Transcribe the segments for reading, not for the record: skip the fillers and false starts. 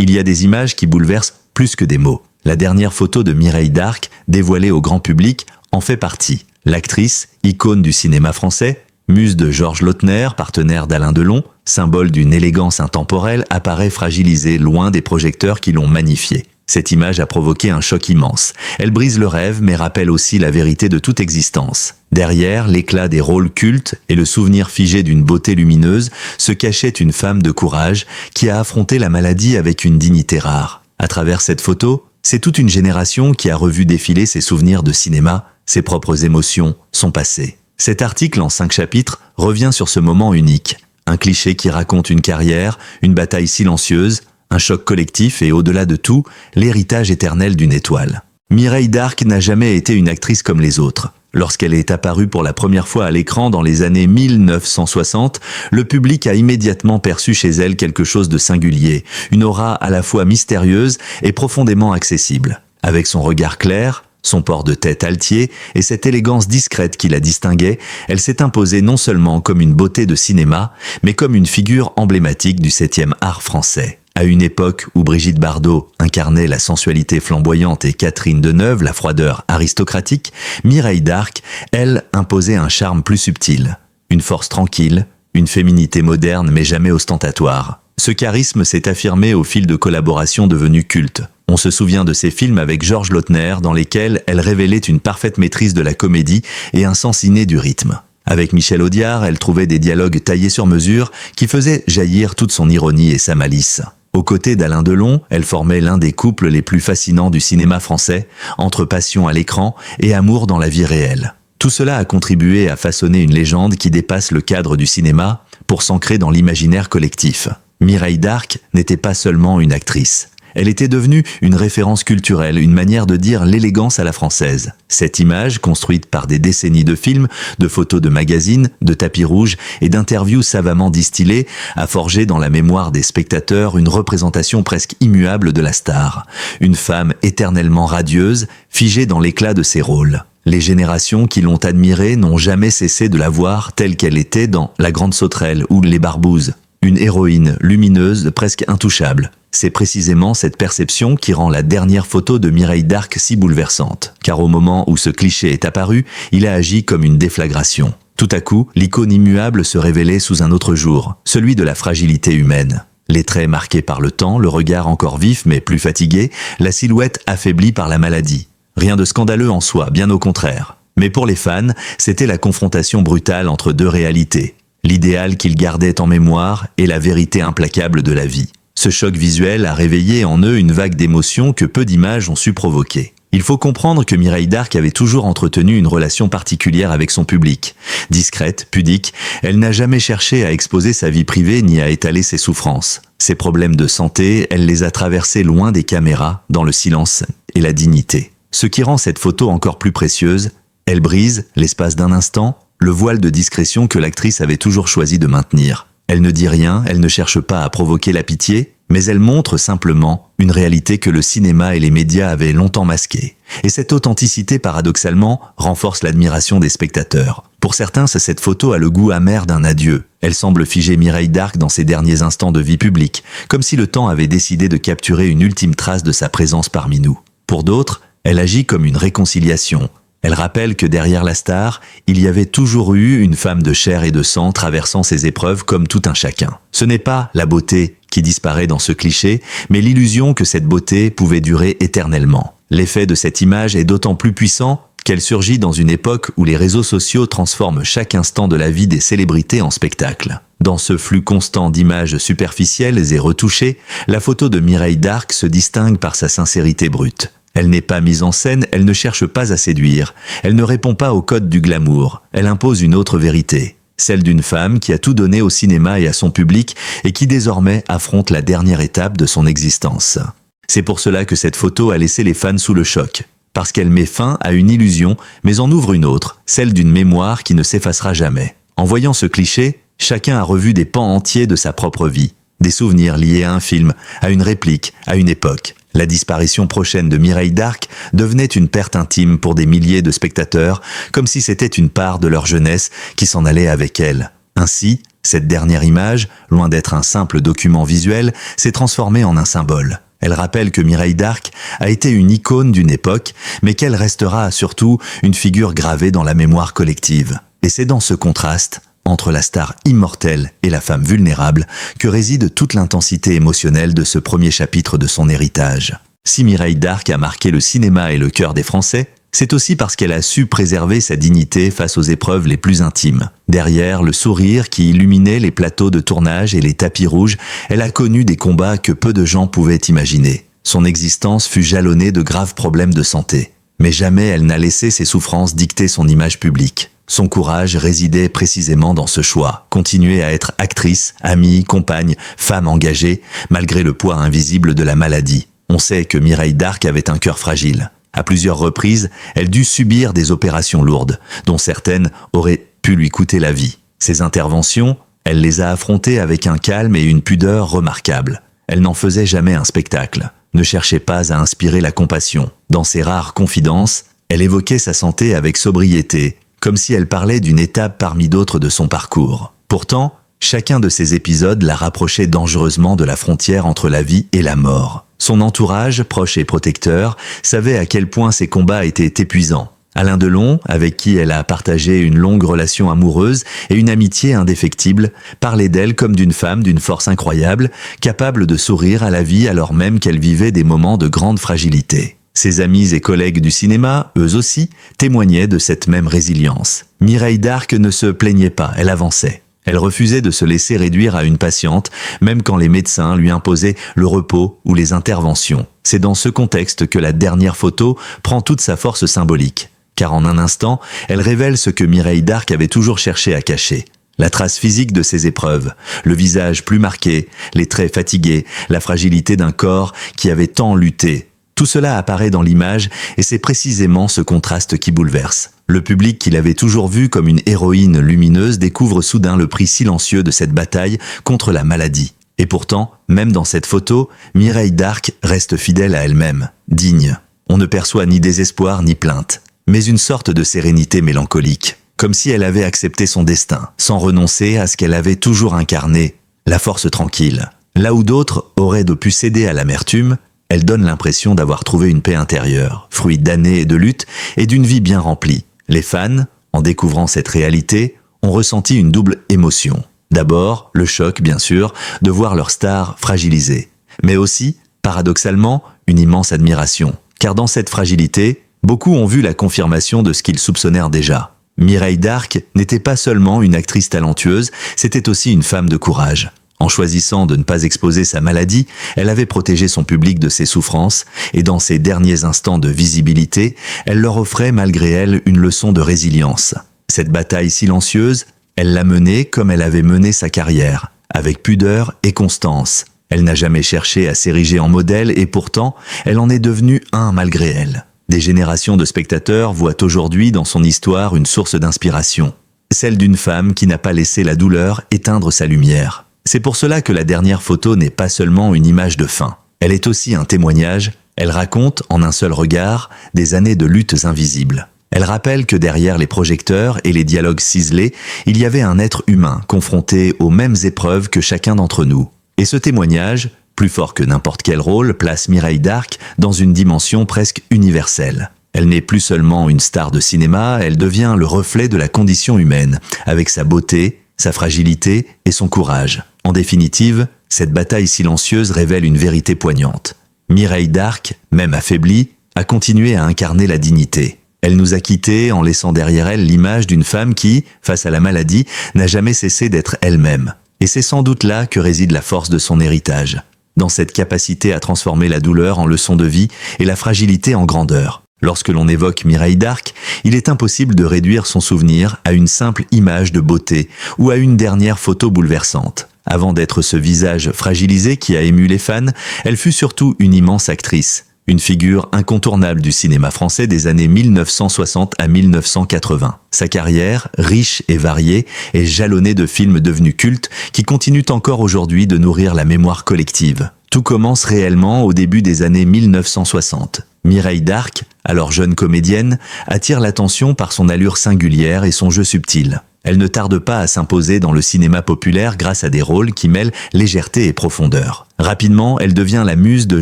Il y a des images qui bouleversent plus que des mots. La dernière photo de Mireille Darc, dévoilée au grand public, en fait partie. L'actrice, icône du cinéma français, muse de Georges Lautner, partenaire d'Alain Delon, symbole d'une élégance intemporelle, apparaît fragilisée loin des projecteurs qui l'ont magnifiée. Cette image a provoqué un choc immense. Elle brise le rêve, mais rappelle aussi la vérité de toute existence. Derrière l'éclat des rôles cultes et le souvenir figé d'une beauté lumineuse, se cachait une femme de courage qui a affronté la maladie avec une dignité rare. À travers cette photo, c'est toute une génération qui a revu défiler ses souvenirs de cinéma, ses propres émotions, son passé. Cet article en 5 chapitres revient sur ce moment unique. Un cliché qui raconte une carrière, une bataille silencieuse, un choc collectif et au-delà de tout, l'héritage éternel d'une étoile. Mireille Darc n'a jamais été une actrice comme les autres. Lorsqu'elle est apparue pour la première fois à l'écran dans les années 1960, le public a immédiatement perçu chez elle quelque chose de singulier, une aura à la fois mystérieuse et profondément accessible. Avec son regard clair, son port de tête altier et cette élégance discrète qui la distinguait, elle s'est imposée non seulement comme une beauté de cinéma, mais comme une figure emblématique du 7e art français. À une époque où Brigitte Bardot incarnait la sensualité flamboyante et Catherine Deneuve la froideur aristocratique, Mireille Darc, elle, imposait un charme plus subtil, une force tranquille, une féminité moderne mais jamais ostentatoire. Ce charisme s'est affirmé au fil de collaborations devenues cultes. On se souvient de ses films avec Georges Lautner dans lesquels elle révélait une parfaite maîtrise de la comédie et un sens inné du rythme. Avec Michel Audiard, elle trouvait des dialogues taillés sur mesure qui faisaient jaillir toute son ironie et sa malice. Aux côtés d'Alain Delon, elle formait l'un des couples les plus fascinants du cinéma français, entre passion à l'écran et amour dans la vie réelle. Tout cela a contribué à façonner une légende qui dépasse le cadre du cinéma pour s'ancrer dans l'imaginaire collectif. Mireille Darc n'était pas seulement une actrice. Elle était devenue une référence culturelle, une manière de dire l'élégance à la française. Cette image, construite par des décennies de films, de photos de magazines, de tapis rouges et d'interviews savamment distillées, a forgé dans la mémoire des spectateurs une représentation presque immuable de la star. Une femme éternellement radieuse, figée dans l'éclat de ses rôles. Les générations qui l'ont admirée n'ont jamais cessé de la voir telle qu'elle était dans La Grande Sauterelle ou Les Barbouzes. Une héroïne lumineuse, presque intouchable. C'est précisément cette perception qui rend la dernière photo de Mireille Darc si bouleversante. Car au moment où ce cliché est apparu, il a agi comme une déflagration. Tout à coup, l'icône immuable se révélait sous un autre jour, celui de la fragilité humaine. Les traits marqués par le temps, le regard encore vif mais plus fatigué, la silhouette affaiblie par la maladie. Rien de scandaleux en soi, bien au contraire. Mais pour les fans, c'était la confrontation brutale entre deux réalités. L'idéal qu'ils gardaient en mémoire et la vérité implacable de la vie. Ce choc visuel a réveillé en eux une vague d'émotions que peu d'images ont su provoquer. Il faut comprendre que Mireille Darc avait toujours entretenu une relation particulière avec son public. Discrète, pudique, elle n'a jamais cherché à exposer sa vie privée ni à étaler ses souffrances. Ses problèmes de santé, elle les a traversés loin des caméras, dans le silence et la dignité. Ce qui rend cette photo encore plus précieuse, elle brise, l'espace d'un instant, le voile de discrétion que l'actrice avait toujours choisi de maintenir. Elle ne dit rien, elle ne cherche pas à provoquer la pitié, mais elle montre simplement une réalité que le cinéma et les médias avaient longtemps masquée. Et cette authenticité, paradoxalement, renforce l'admiration des spectateurs. Pour certains, cette photo a le goût amer d'un adieu. Elle semble figer Mireille Darc dans ses derniers instants de vie publique, comme si le temps avait décidé de capturer une ultime trace de sa présence parmi nous. Pour d'autres, elle agit comme une réconciliation. Elle rappelle que derrière la star, il y avait toujours eu une femme de chair et de sang traversant ses épreuves comme tout un chacun. Ce n'est pas la beauté qui disparaît dans ce cliché, mais l'illusion que cette beauté pouvait durer éternellement. L'effet de cette image est d'autant plus puissant qu'elle surgit dans une époque où les réseaux sociaux transforment chaque instant de la vie des célébrités en spectacle. Dans ce flux constant d'images superficielles et retouchées, la photo de Mireille Darc se distingue par sa sincérité brute. Elle n'est pas mise en scène, elle ne cherche pas à séduire. Elle ne répond pas au code du glamour. Elle impose une autre vérité. Celle d'une femme qui a tout donné au cinéma et à son public et qui désormais affronte la dernière étape de son existence. C'est pour cela que cette photo a laissé les fans sous le choc. Parce qu'elle met fin à une illusion, mais en ouvre une autre, celle d'une mémoire qui ne s'effacera jamais. En voyant ce cliché, chacun a revu des pans entiers de sa propre vie. Des souvenirs liés à un film, à une réplique, à une époque. La disparition prochaine de Mireille Darc devenait une perte intime pour des milliers de spectateurs, comme si c'était une part de leur jeunesse qui s'en allait avec elle. Ainsi, Cette dernière image, loin d'être un simple document visuel, s'est transformée en un symbole. Elle rappelle que Mireille d'Arc a été une icône d'une époque, mais qu'elle restera surtout une figure gravée dans la mémoire collective. Et c'est dans ce contraste, entre la star immortelle et la femme vulnérable, que réside toute l'intensité émotionnelle de ce premier chapitre de son héritage. Si Mireille d'Arc a marqué le cinéma et le cœur des Français, c'est aussi parce qu'elle a su préserver sa dignité face aux épreuves les plus intimes. Derrière le sourire qui illuminait les plateaux de tournage et les tapis rouges, elle a connu des combats que peu de gens pouvaient imaginer. Son existence fut jalonnée de graves problèmes de santé. Mais jamais elle n'a laissé ses souffrances dicter son image publique. Son courage résidait précisément dans ce choix. Continuer à être actrice, amie, compagne, femme engagée, malgré le poids invisible de la maladie. On sait que Mireille d'Arc avait un cœur fragile. À plusieurs reprises, elle dut subir des opérations lourdes, dont certaines auraient pu lui coûter la vie. Ses interventions, elle les a affrontées avec un calme et une pudeur remarquables. Elle n'en faisait jamais un spectacle, ne cherchait pas à inspirer la compassion. Dans ses rares confidences, elle évoquait sa santé avec sobriété, comme si elle parlait d'une étape parmi d'autres de son parcours. Pourtant, chacun de ces épisodes la rapprochait dangereusement de la frontière entre la vie et la mort. Son entourage, proche et protecteur, savait à quel point ses combats étaient épuisants. Alain Delon, avec qui elle a partagé une longue relation amoureuse et une amitié indéfectible, parlait d'elle comme d'une femme d'une force incroyable, capable de sourire à la vie alors même qu'elle vivait des moments de grande fragilité. Ses amis et collègues du cinéma, eux aussi, témoignaient de cette même résilience. Mireille d'Arc ne se plaignait pas, elle avançait. Elle refusait de se laisser réduire à une patiente, même quand les médecins lui imposaient le repos ou les interventions. C'est dans ce contexte que la dernière photo prend toute sa force symbolique. Car en un instant, elle révèle ce que Mireille d'Arc avait toujours cherché à cacher. La trace physique de ses épreuves, le visage plus marqué, les traits fatigués, la fragilité d'un corps qui avait tant lutté. Tout cela apparaît dans l'image et c'est précisément ce contraste qui bouleverse. Le public qui l'avait toujours vue comme une héroïne lumineuse découvre soudain le prix silencieux de cette bataille contre la maladie. Et pourtant, même dans cette photo, Mireille d'Arc reste fidèle à elle-même, digne. On ne perçoit ni désespoir ni plainte, mais une sorte de sérénité mélancolique, comme si elle avait accepté son destin, sans renoncer à ce qu'elle avait toujours incarné, la force tranquille. Là où d'autres auraient pu céder à l'amertume, elle donne l'impression d'avoir trouvé une paix intérieure, fruit d'années de lutte et d'une vie bien remplie. Les fans, en découvrant cette réalité, ont ressenti une double émotion. D'abord, le choc, bien sûr, de voir leur star fragilisée. Mais aussi, paradoxalement, une immense admiration. Car dans cette fragilité, beaucoup ont vu la confirmation de ce qu'ils soupçonnèrent déjà. Mireille d'Arc n'était pas seulement une actrice talentueuse, c'était aussi une femme de courage. En choisissant de ne pas exposer sa maladie, elle avait protégé son public de ses souffrances et dans ses derniers instants de visibilité, elle leur offrait malgré elle une leçon de résilience. Cette bataille silencieuse, elle l'a menée comme elle avait mené sa carrière, avec pudeur et constance. Elle n'a jamais cherché à s'ériger en modèle et pourtant, elle en est devenue un malgré elle. Des générations de spectateurs voient aujourd'hui dans son histoire une source d'inspiration, celle d'une femme qui n'a pas laissé la douleur éteindre sa lumière. C'est pour cela que la dernière photo n'est pas seulement une image de fin. Elle est aussi un témoignage, elle raconte, en un seul regard, des années de luttes invisibles. Elle rappelle que derrière les projecteurs et les dialogues ciselés, il y avait un être humain confronté aux mêmes épreuves que chacun d'entre nous. Et ce témoignage, plus fort que n'importe quel rôle, place Mireille d'Arc dans une dimension presque universelle. Elle n'est plus seulement une star de cinéma, elle devient le reflet de la condition humaine, avec sa beauté, sa fragilité et son courage. En définitive, cette bataille silencieuse révèle une vérité poignante. Mireille d'Arc, même affaiblie, a continué à incarner la dignité. Elle nous a quittés en laissant derrière elle l'image d'une femme qui, face à la maladie, n'a jamais cessé d'être elle-même. Et c'est sans doute là que réside la force de son héritage, dans cette capacité à transformer la douleur en leçon de vie et la fragilité en grandeur. Lorsque l'on évoque Mireille d'Arc, il est impossible de réduire son souvenir à une simple image de beauté ou à une dernière photo bouleversante. Avant d'être ce visage fragilisé qui a ému les fans, elle fut surtout une immense actrice, une figure incontournable du cinéma français des années 1960 à 1980. Sa carrière, riche et variée, est jalonnée de films devenus cultes qui continuent encore aujourd'hui de nourrir la mémoire collective. Tout commence réellement au début des années 1960. Mireille d'Arc, alors jeune comédienne, attire l'attention par son allure singulière et son jeu subtil. Elle ne tarde pas à s'imposer dans le cinéma populaire grâce à des rôles qui mêlent légèreté et profondeur. Rapidement, elle devient la muse de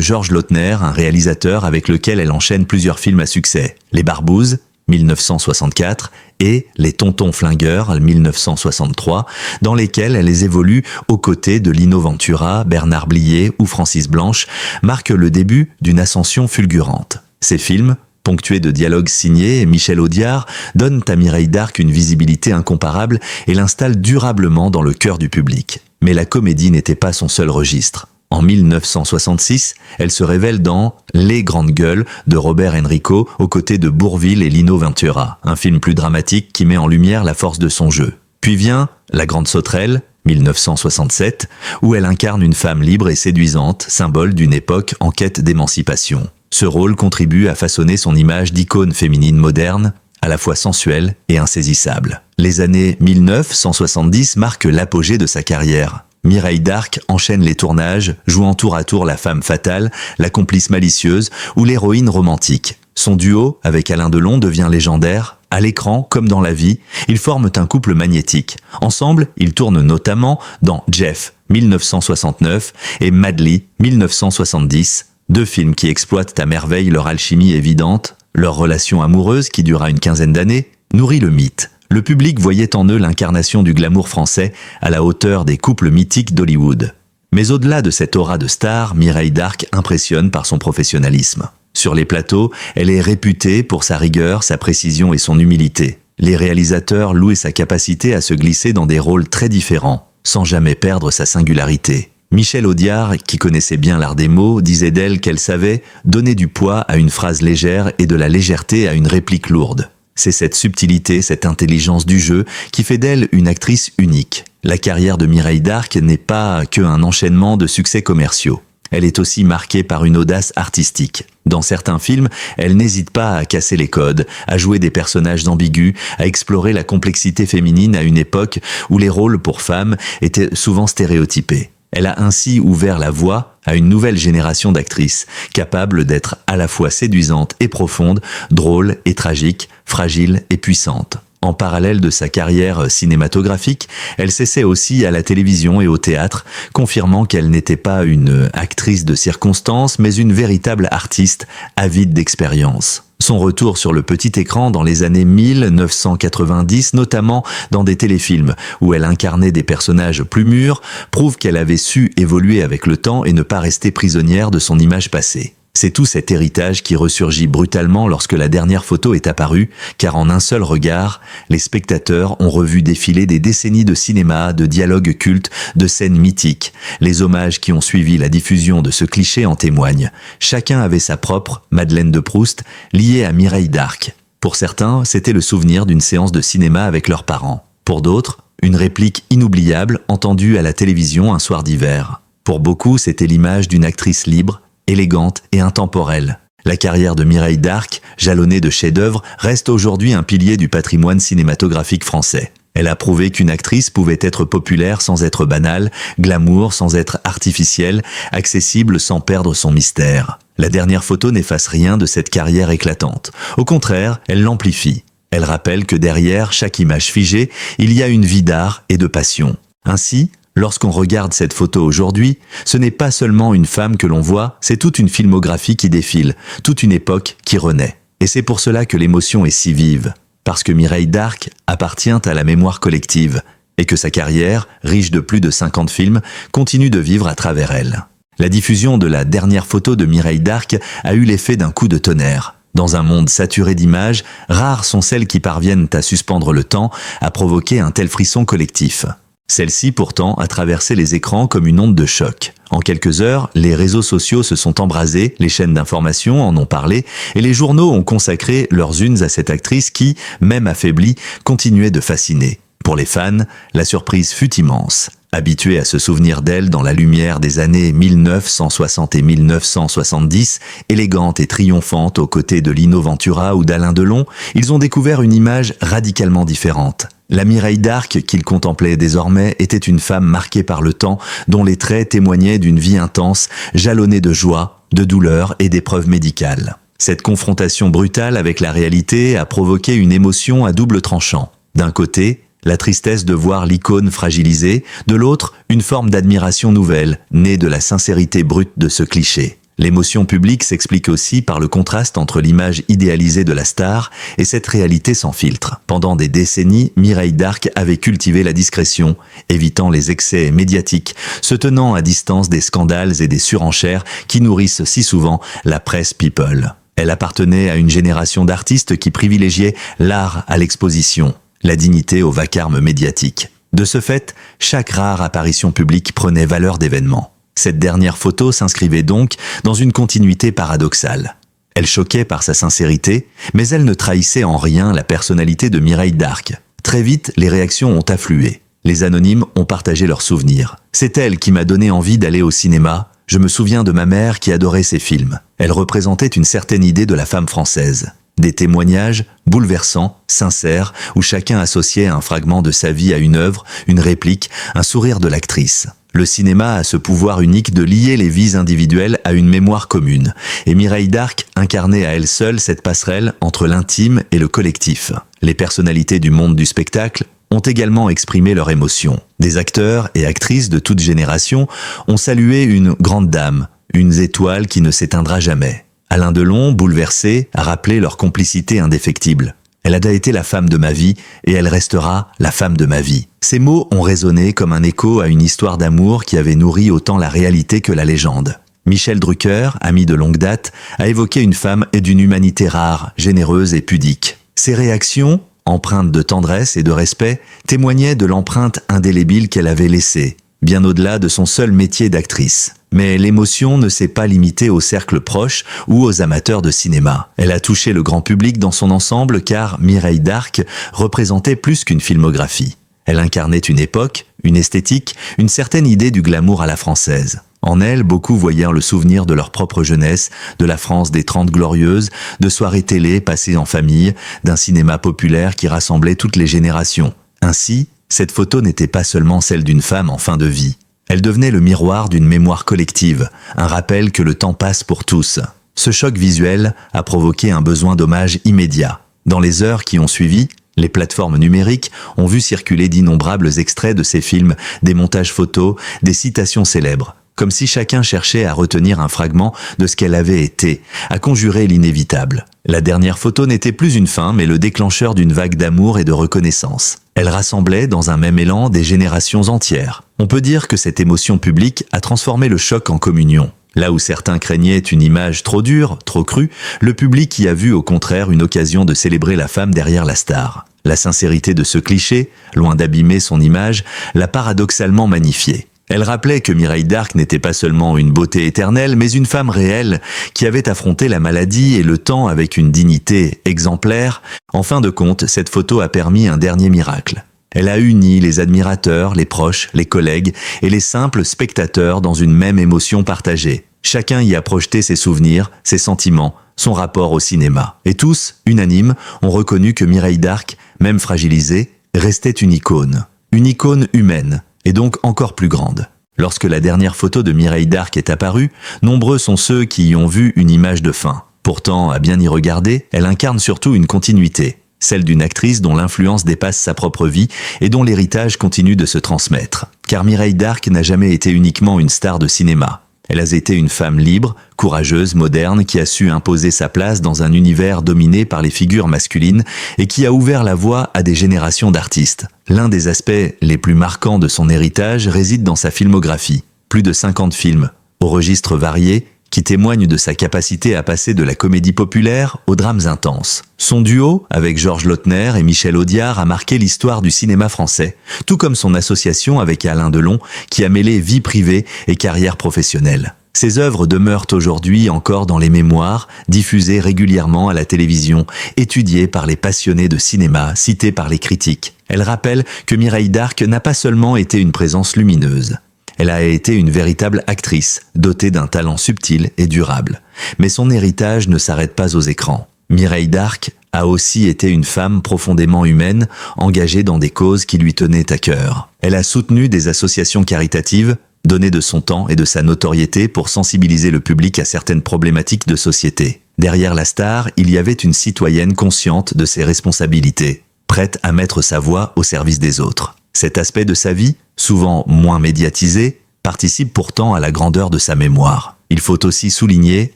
Georges Lautner, un réalisateur avec lequel elle enchaîne plusieurs films à succès. Les Barbouzes, 1964, et Les Tontons Flingueurs, 1963, dans lesquels elle évolue aux côtés de Lino Ventura, Bernard Blier ou Francis Blanche, marquent le début d'une ascension fulgurante. Ces films, ponctués de dialogues signés Michel Audiard, donnent à Mireille d'Arc une visibilité incomparable et l'installent durablement dans le cœur du public. Mais la comédie n'était pas son seul registre. En 1966, elle se révèle dans Les Grandes Gueules de Robert Enrico aux côtés de Bourvil et Lino Ventura, un film plus dramatique qui met en lumière la force de son jeu. Puis vient La Grande Sauterelle, 1967, où elle incarne une femme libre et séduisante, symbole d'une époque en quête d'émancipation. Ce rôle contribue à façonner son image d'icône féminine moderne, à la fois sensuelle et insaisissable. Les années 1970 marquent l'apogée de sa carrière. Mireille d'Arc enchaîne les tournages, jouant tour à tour la femme fatale, la complice malicieuse ou l'héroïne romantique. Son duo avec Alain Delon devient légendaire. À l'écran, comme dans la vie, ils forment un couple magnétique. Ensemble, ils tournent notamment dans Jeff, 1969, et Madly, 1970, deux films qui exploitent à merveille leur alchimie évidente. Leur relation amoureuse, qui dura une quinzaine d'années, nourrit le mythe. Le public voyait en eux l'incarnation du glamour français à la hauteur des couples mythiques d'Hollywood. Mais au-delà de cette aura de star, Mireille d'Arc impressionne par son professionnalisme. Sur les plateaux, elle est réputée pour sa rigueur, sa précision et son humilité. Les réalisateurs louent sa capacité à se glisser dans des rôles très différents, sans jamais perdre sa singularité. Michel Audiard, qui connaissait bien l'art des mots, disait d'elle qu'elle savait donner du poids à une phrase légère et de la légèreté à une réplique lourde. C'est cette subtilité, cette intelligence du jeu qui fait d'elle une actrice unique. La carrière de Mireille d'Arc n'est pas qu'un enchaînement de succès commerciaux. Elle est aussi marquée par une audace artistique. Dans certains films, elle n'hésite pas à casser les codes, à jouer des personnages ambigus, à explorer la complexité féminine à une époque où les rôles pour femmes étaient souvent stéréotypés. Elle a ainsi ouvert la voie à une nouvelle génération d'actrices, capables d'être à la fois séduisantes et profondes, drôles et tragiques, fragiles et puissantes. En parallèle de sa carrière cinématographique, elle s'essaie aussi à la télévision et au théâtre, confirmant qu'elle n'était pas une actrice de circonstance, mais une véritable artiste avide d'expérience. Son retour sur le petit écran dans les années 1990, notamment dans des téléfilms où elle incarnait des personnages plus mûrs, prouve qu'elle avait su évoluer avec le temps et ne pas rester prisonnière de son image passée. C'est tout cet héritage qui ressurgit brutalement lorsque la dernière photo est apparue, car en un seul regard, les spectateurs ont revu défiler des décennies de cinéma, de dialogues cultes, de scènes mythiques. Les hommages qui ont suivi la diffusion de ce cliché en témoignent. Chacun avait sa propre Madeleine de Proust, liée à Mireille d'Arc. Pour certains, c'était le souvenir d'une séance de cinéma avec leurs parents. Pour d'autres, une réplique inoubliable entendue à la télévision un soir d'hiver. Pour beaucoup, c'était l'image d'une actrice libre, élégante et intemporelle. La carrière de Mireille d'Arc, jalonnée de chefs-d'œuvre, reste aujourd'hui un pilier du patrimoine cinématographique français. Elle a prouvé qu'une actrice pouvait être populaire sans être banale, glamour sans être artificielle, accessible sans perdre son mystère. La dernière photo n'efface rien de cette carrière éclatante. Au contraire, elle l'amplifie. Elle rappelle que derrière chaque image figée, il y a une vie d'art et de passion. Ainsi, lorsqu'on regarde cette photo aujourd'hui, ce n'est pas seulement une femme que l'on voit, c'est toute une filmographie qui défile, toute une époque qui renaît. Et c'est pour cela que l'émotion est si vive, parce que Mireille d'Arc appartient à la mémoire collective, et que sa carrière, riche de plus de 50 films, continue de vivre à travers elle. La diffusion de la dernière photo de Mireille d'Arc a eu l'effet d'un coup de tonnerre. Dans un monde saturé d'images, rares sont celles qui parviennent à suspendre le temps, à provoquer un tel frisson collectif. Celle-ci, pourtant, a traversé les écrans comme une onde de choc. En quelques heures, les réseaux sociaux se sont embrasés, les chaînes d'information en ont parlé, et les journaux ont consacré leurs unes à cette actrice qui, même affaiblie, continuait de fasciner. Pour les fans, la surprise fut immense. Habitués à se souvenir d'elle dans la lumière des années 1960 et 1970, élégante et triomphante aux côtés de Lino Ventura ou d'Alain Delon, ils ont découvert une image radicalement différente. La Mireille d'Arc qu'ils contemplaient désormais était une femme marquée par le temps, dont les traits témoignaient d'une vie intense, jalonnée de joie, de douleur et d'épreuves médicales. Cette confrontation brutale avec la réalité a provoqué une émotion à double tranchant. D'un côté, la tristesse de voir l'icône fragilisée, de l'autre, une forme d'admiration nouvelle, née de la sincérité brute de ce cliché. L'émotion publique s'explique aussi par le contraste entre l'image idéalisée de la star et cette réalité sans filtre. Pendant des décennies, Mireille Darc avait cultivé la discrétion, évitant les excès médiatiques, se tenant à distance des scandales et des surenchères qui nourrissent si souvent la presse people. Elle appartenait à une génération d'artistes qui privilégiaient l'art à l'exposition, la dignité au vacarme médiatique. De ce fait, chaque rare apparition publique prenait valeur d'événement. Cette dernière photo s'inscrivait donc dans une continuité paradoxale. Elle choquait par sa sincérité, mais elle ne trahissait en rien la personnalité de Mireille Darc. Très vite, les réactions ont afflué. Les anonymes ont partagé leurs souvenirs. C'est elle qui m'a donné envie d'aller au cinéma. Je me souviens de ma mère qui adorait ces films. Elle représentait une certaine idée de la femme française. Des témoignages bouleversants, sincères, où chacun associait un fragment de sa vie à une œuvre, une réplique, un sourire de l'actrice. Le cinéma a ce pouvoir unique de lier les vies individuelles à une mémoire commune, et Mireille Darc incarnait à elle seule cette passerelle entre l'intime et le collectif. Les personnalités du monde du spectacle ont également exprimé leurs émotions. Des acteurs et actrices de toute génération ont salué une grande dame, une étoile qui ne s'éteindra jamais. Alain Delon, bouleversé, a rappelé leur complicité indéfectible. Elle a été la femme de ma vie et elle restera la femme de ma vie. Ces mots ont résonné comme un écho à une histoire d'amour qui avait nourri autant la réalité que la légende. Michel Drucker, ami de longue date, a évoqué une femme et d'une humanité rare, généreuse et pudique. Ses réactions, empreintes de tendresse et de respect, témoignaient de l'empreinte indélébile qu'elle avait laissée, bien au-delà de son seul métier d'actrice. Mais l'émotion ne s'est pas limitée aux cercles proches ou aux amateurs de cinéma. Elle a touché le grand public dans son ensemble car Mireille Darc représentait plus qu'une filmographie. Elle incarnait une époque, une esthétique, une certaine idée du glamour à la française. En elle, beaucoup voyèrent le souvenir de leur propre jeunesse, de la France des 30 glorieuses, de soirées télé passées en famille, d'un cinéma populaire qui rassemblait toutes les générations. Ainsi, cette photo n'était pas seulement celle d'une femme en fin de vie. Elle devenait le miroir d'une mémoire collective, un rappel que le temps passe pour tous. Ce choc visuel a provoqué un besoin d'hommage immédiat. Dans les heures qui ont suivi, les plateformes numériques ont vu circuler d'innombrables extraits de ces films, des montages photos, des citations célèbres, comme si chacun cherchait à retenir un fragment de ce qu'elle avait été, à conjurer l'inévitable. La dernière photo n'était plus une fin, mais le déclencheur d'une vague d'amour et de reconnaissance. Elle rassemblait dans un même élan des générations entières. On peut dire que cette émotion publique a transformé le choc en communion. Là où certains craignaient une image trop dure, trop crue, le public y a vu au contraire une occasion de célébrer la femme derrière la star. La sincérité de ce cliché, loin d'abîmer son image, l'a paradoxalement magnifiée. Elle rappelait que Mireille Darc n'était pas seulement une beauté éternelle, mais une femme réelle qui avait affronté la maladie et le temps avec une dignité exemplaire. En fin de compte, cette photo a permis un dernier miracle. Elle a uni les admirateurs, les proches, les collègues et les simples spectateurs dans une même émotion partagée. Chacun y a projeté ses souvenirs, ses sentiments, son rapport au cinéma. Et tous, unanimes, ont reconnu que Mireille Darc, même fragilisée, restait une icône humaine, et donc encore plus grande. Lorsque la dernière photo de Mireille Darc est apparue, nombreux sont ceux qui y ont vu une image de fin. Pourtant, à bien y regarder, elle incarne surtout une continuité, celle d'une actrice dont l'influence dépasse sa propre vie et dont l'héritage continue de se transmettre. Car Mireille Darc n'a jamais été uniquement une star de cinéma. Elle a été une femme libre, courageuse, moderne, qui a su imposer sa place dans un univers dominé par les figures masculines et qui a ouvert la voie à des générations d'artistes. L'un des aspects les plus marquants de son héritage réside dans sa filmographie. Plus de 50 films, aux registres variés, qui témoignent de sa capacité à passer de la comédie populaire aux drames intenses. Son duo avec Georges Lautner et Michel Audiard a marqué l'histoire du cinéma français, tout comme son association avec Alain Delon qui a mêlé vie privée et carrière professionnelle. Ses œuvres demeurent aujourd'hui encore dans les mémoires, diffusées régulièrement à la télévision, étudiées par les passionnés de cinéma, citées par les critiques. Elle rappelle que Mireille Darc n'a pas seulement été une présence lumineuse. Elle a été une véritable actrice, dotée d'un talent subtil et durable. Mais son héritage ne s'arrête pas aux écrans. Mireille Darc a aussi été une femme profondément humaine, engagée dans des causes qui lui tenaient à cœur. Elle a soutenu des associations caritatives, donné de son temps et de sa notoriété pour sensibiliser le public à certaines problématiques de société. Derrière la star, il y avait une citoyenne consciente de ses responsabilités. prête à mettre sa voix au service des autres. Cet aspect de sa vie, souvent moins médiatisé, participe pourtant à la grandeur de sa mémoire. Il faut aussi souligner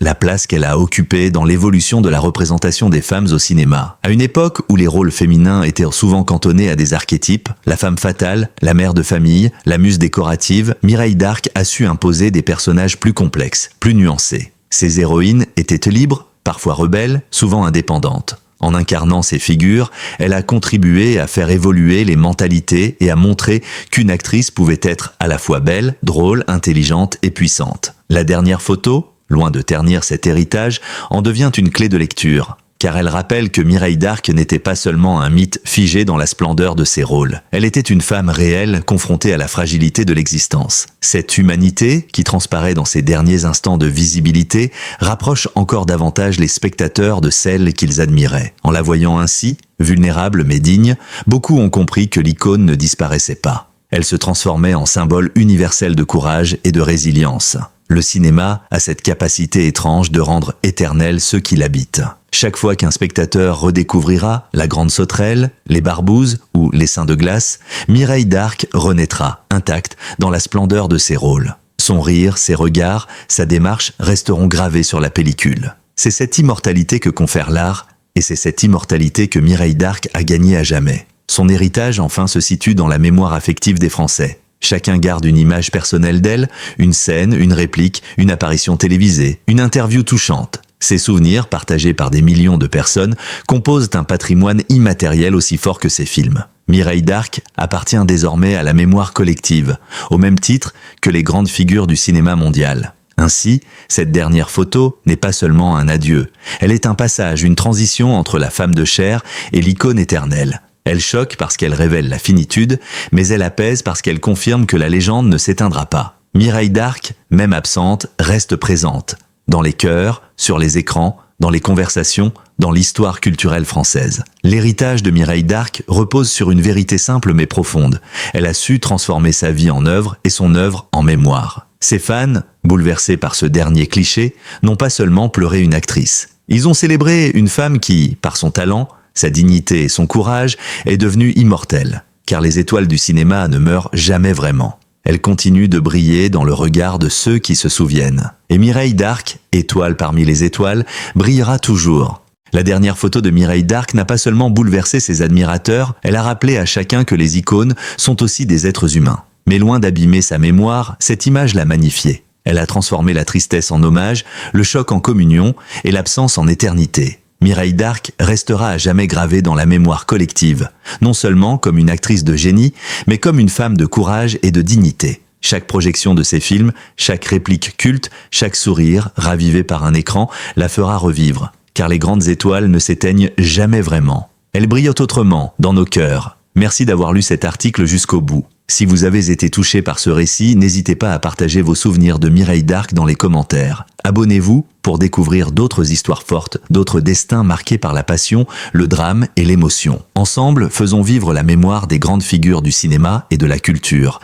la place qu'elle a occupée dans l'évolution de la représentation des femmes au cinéma. À une époque où les rôles féminins étaient souvent cantonnés à des archétypes, la femme fatale, la mère de famille, la muse décorative, Mireille Darc a su imposer des personnages plus complexes, plus nuancés. Ses héroïnes étaient libres, parfois rebelles, souvent indépendantes. En incarnant ces figures, elle a contribué à faire évoluer les mentalités et à montrer qu'une actrice pouvait être à la fois belle, drôle, intelligente et puissante. La dernière photo, loin de ternir cet héritage, en devient une clé de lecture, car elle rappelle que Mireille Darc n'était pas seulement un mythe figé dans la splendeur de ses rôles. Elle était une femme réelle, confrontée à la fragilité de l'existence. Cette humanité, qui transparaît dans ses derniers instants de visibilité, rapproche encore davantage les spectateurs de celle qu'ils admiraient. En la voyant ainsi, vulnérable mais digne, beaucoup ont compris que l'icône ne disparaissait pas. Elle se transformait en symbole universel de courage et de résilience. Le cinéma a cette capacité étrange de rendre éternels ceux qui l'habitent. Chaque fois qu'un spectateur redécouvrira La Grande Sauterelle, Les Barbouzes ou Les Seins de glace, Mireille Darc renaîtra, intacte, dans la splendeur de ses rôles. Son rire, ses regards, sa démarche resteront gravés sur la pellicule. C'est cette immortalité que confère l'art, et c'est cette immortalité que Mireille Darc a gagnée à jamais. Son héritage, enfin, se situe dans la mémoire affective des Français. Chacun garde une image personnelle d'elle, une scène, une réplique, une apparition télévisée, une interview touchante. Ces souvenirs, partagés par des millions de personnes, composent un patrimoine immatériel aussi fort que ses films. Mireille Darc appartient désormais à la mémoire collective, au même titre que les grandes figures du cinéma mondial. Ainsi, cette dernière photo n'est pas seulement un adieu, elle est un passage, une transition entre la femme de chair et l'icône éternelle. Elle choque parce qu'elle révèle la finitude, mais elle apaise parce qu'elle confirme que la légende ne s'éteindra pas. Mireille Darc, même absente, reste présente. Dans les cœurs, sur les écrans, dans les conversations, dans l'histoire culturelle française. L'héritage de Mireille Darc repose sur une vérité simple mais profonde. Elle a su transformer sa vie en œuvre et son œuvre en mémoire. Ses fans, bouleversés par ce dernier cliché, n'ont pas seulement pleuré une actrice. Ils ont célébré une femme qui, par son talent, sa dignité et son courage, est devenue immortelle, car les étoiles du cinéma ne meurent jamais vraiment. Elles continuent de briller dans le regard de ceux qui se souviennent. Et Mireille Darc, étoile parmi les étoiles, brillera toujours. La dernière photo de Mireille Darc n'a pas seulement bouleversé ses admirateurs, elle a rappelé à chacun que les icônes sont aussi des êtres humains. Mais loin d'abîmer sa mémoire, cette image l'a magnifiée. Elle a transformé la tristesse en hommage, le choc en communion et l'absence en éternité. Mireille Darc restera à jamais gravée dans la mémoire collective, non seulement comme une actrice de génie, mais comme une femme de courage et de dignité. Chaque projection de ses films, chaque réplique culte, chaque sourire, ravivé par un écran, la fera revivre, car les grandes étoiles ne s'éteignent jamais vraiment. Elles brillent autrement, dans nos cœurs. Merci d'avoir lu cet article jusqu'au bout. Si vous avez été touché par ce récit, n'hésitez pas à partager vos souvenirs de Mireille Darc dans les commentaires. Abonnez-vous pour découvrir d'autres histoires fortes, d'autres destins marqués par la passion, le drame et l'émotion. Ensemble, faisons vivre la mémoire des grandes figures du cinéma et de la culture.